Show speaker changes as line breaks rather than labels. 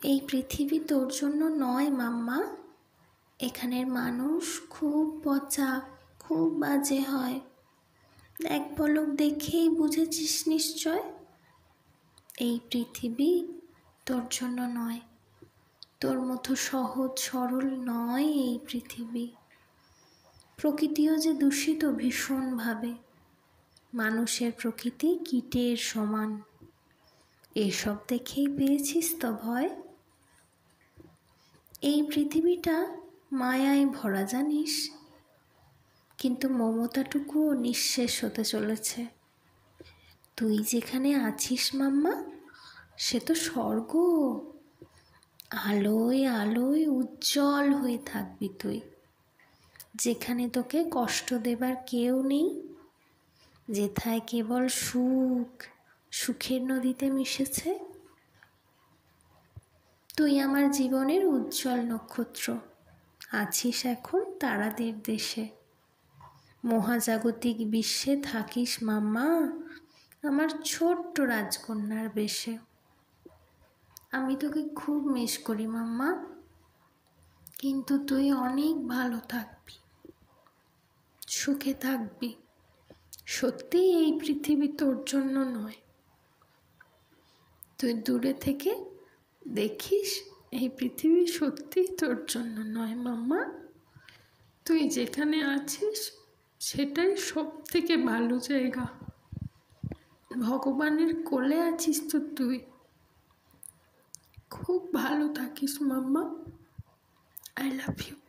এই পৃথিবী তোর জন্য নয় মাম্মা। এখানের মানুষ খুব পচা, খুব বাজে হয়। এক পলক দেখেই বুঝেছিস নিশ্চয়। এই পৃথিবী তোর জন্য নয়। তোর মতো সহজ সরল নয় এই পৃথিবী। প্রকৃতিও যে দূষিত ভীষণভাবে। মানুষের প্রকৃতি কীটের সমান। এসব দেখেই পেয়েছিস তো ভয়। এই পৃথিবীটা মায়ায় ভরা জানিস, কিন্তু মমতাটুকুও নিঃশেষ হতে চলেছে। তুই যেখানে আছিস মাম্মা, সে তো স্বর্গ। আলোয় আলোয় উজ্জ্বল হয়ে থাকবি তুই, যেখানে তোকে কষ্ট দেবার কেউ নেই, যেথায় কেবল সুখ সুখের নদীতে মিশেছে। তুই আমার জীবনের উজ্জ্বল নক্ষত্র, আছিস এখন তারাদের দেশে। মহাজাগতিক বিশ্বে থাকিস মাম্মা, আমার ছোট্ট রাজকন্যার বেশে। আমি তোকে খুব মিস করি মাম্মা, কিন্তু তুই অনেক ভালো থাকবি, সুখে থাকবি। সত্যি এই পৃথিবী তোর জন্য নয়। তুই দূরে থেকে দেখিস, এই পৃথিবী সত্যিই তোর জন্য নয় মাম্মা। তুই যেখানে আছিস সেটাই সব থেকে ভালো জায়গা। ভগবানের কোলে আছিস তো তুই। খুব ভালো থাকিস মাম্মা। I love you.